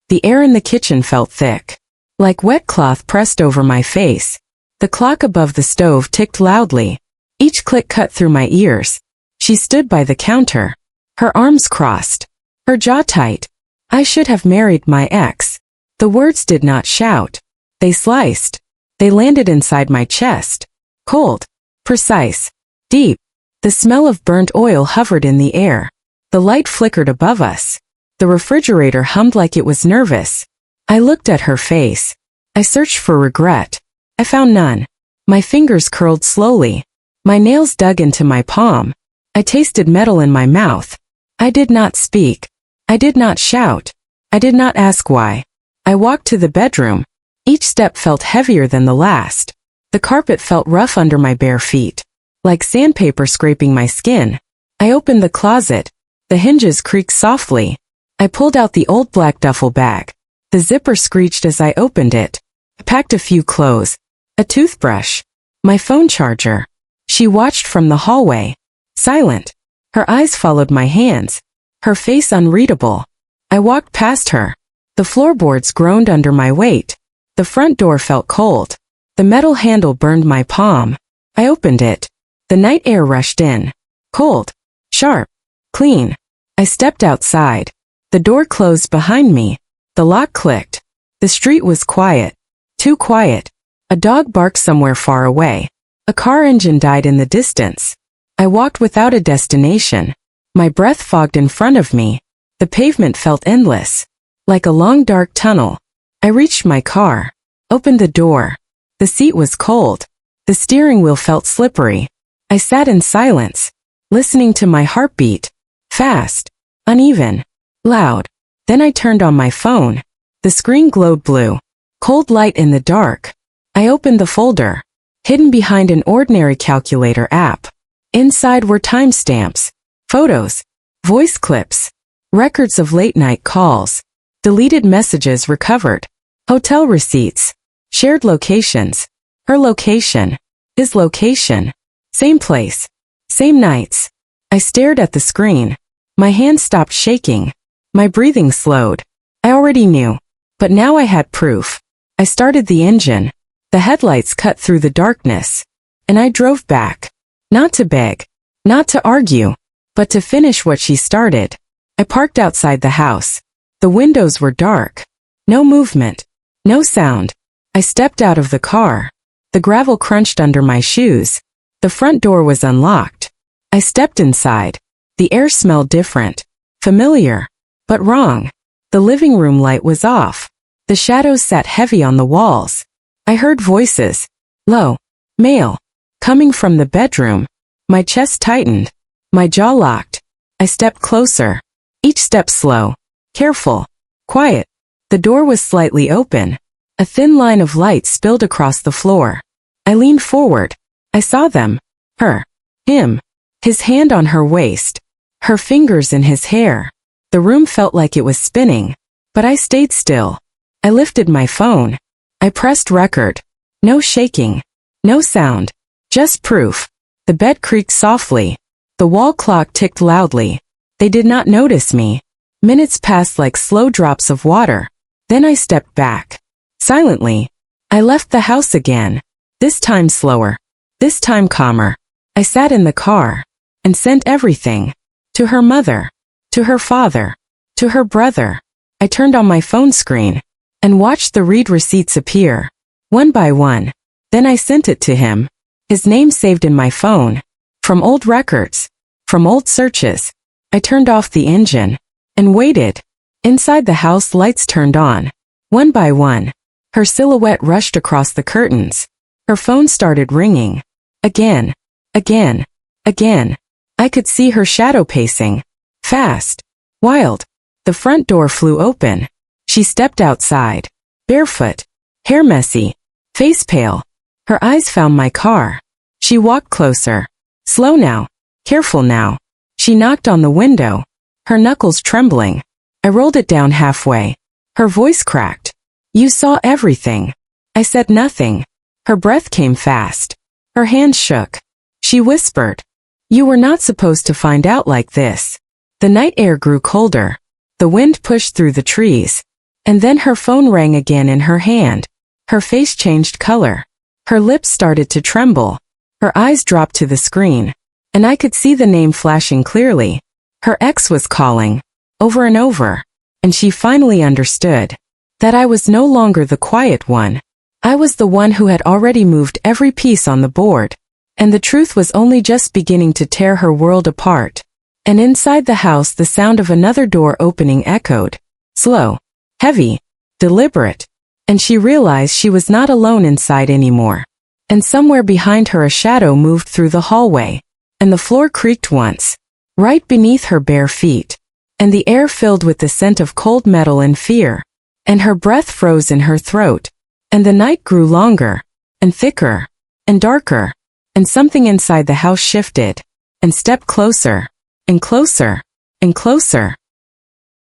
The air in the kitchen felt thick, like wet cloth pressed over my face. The clock above the stove ticked loudly. Each click cut through my ears. She stood by the counter, her arms crossed, her jaw tight. I should have married my ex. The words did not shout. They sliced. They landed inside my chest. Cold, precise, deep. The smell of burnt oil hovered in the air. The light flickered above us. The refrigerator hummed like it was nervous. I looked at her face. I searched for regret. I found none. My fingers curled slowly. My nails dug into my palm. I tasted metal in my mouth. I did not speak. I did not shout. I did not ask why. I walked to the bedroom. Each step felt heavier than the last. The carpet felt rough under my bare feet, like sandpaper scraping my skin. I opened the closet. The hinges creaked softly. I pulled out the old black duffel bag. The zipper screeched as I opened it. I packed a few clothes, a toothbrush, my phone charger. She watched from the hallway, silent. Her eyes followed my hands, her face unreadable. I walked past her. The floorboards groaned under my weight. The front door felt cold. The metal handle burned my palm. I opened it. The night air rushed in. Cold, sharp, clean. I stepped outside. The door closed behind me. The lock clicked. The street was quiet. Too quiet. A dog barked somewhere far away. A car engine died in the distance. I walked without a destination. My breath fogged in front of me. The pavement felt endless, like a long dark tunnel. I reached my car, opened the door. The seat was cold. The steering wheel felt slippery. I sat in silence, listening to my heartbeat. Fast, uneven, loud. Then I turned on my phone. The screen glowed blue. Cold light in the dark. I opened the folder, hidden behind an ordinary calculator app. Inside were timestamps, photos, voice clips, records of late-night calls, deleted messages recovered, hotel receipts, shared locations, her location, his location, same place, same nights. I stared at the screen. My hands stopped shaking. My breathing slowed. I already knew, but now I had proof. I started the engine. The headlights cut through the darkness, and I drove back. Not to beg, not to argue, but to finish what she started. I parked outside the house. The windows were dark. No movement. No sound. I stepped out of the car. The gravel crunched under my shoes. The front door was unlocked. I stepped inside. The air smelled different. Familiar. But wrong. The living room light was off. The shadows sat heavy on the walls. I heard voices. Low. Male. Coming from the bedroom. My chest tightened. My jaw locked. I stepped closer. Each step slow. Careful. Quiet. The door was slightly open. A thin line of light spilled across the floor. I leaned forward. I saw them. Her. Him. His hand on her waist. Her fingers in his hair. The room felt like it was spinning. But I stayed still. I lifted my phone. I pressed record. No shaking. No sound. Just proof. The bed creaked softly. The wall clock ticked loudly. They did not notice me. Minutes passed like slow drops of water. Then I stepped back. Silently. I left the house again. This time slower. This time calmer. I sat in the car and sent everything. To her mother. To her father. To her brother. I turned on my phone screen and watched the read receipts appear. One by one. Then I sent it to him. His name saved in my phone. From old records. From old searches. I turned off the engine and waited. Inside the house, lights turned on. One by one. Her silhouette rushed across the curtains. Her phone started ringing. Again. Again. Again. I could see her shadow pacing. Fast. Wild. The front door flew open. She stepped outside. Barefoot. Hair messy. Face pale. Her eyes found my car. She walked closer. Slow now. Careful now. She knocked on the window. Her knuckles trembling. I rolled it down halfway. Her voice cracked. You saw everything. I said nothing. Her breath came fast. Her hands shook. She whispered. You were not supposed to find out like this. The night air grew colder. The wind pushed through the trees. And then her phone rang again in her hand. Her face changed color. Her lips started to tremble. Her eyes dropped to the screen. And I could see the name flashing clearly. Her ex was calling. Over and over. And she finally understood. That I was no longer the quiet one. I was the one who had already moved every piece on the board. And the truth was only just beginning to tear her world apart. And inside the house the sound of another door opening echoed. Slow. Heavy. Deliberate. And she realized she was not alone inside anymore. And somewhere behind her a shadow moved through the hallway. And the floor creaked once. Right beneath her bare feet. And the air filled with the scent of cold metal and fear. And her breath froze in her throat. And the night grew longer. And thicker. And darker. And something inside the house shifted. And stepped closer. And closer. And closer.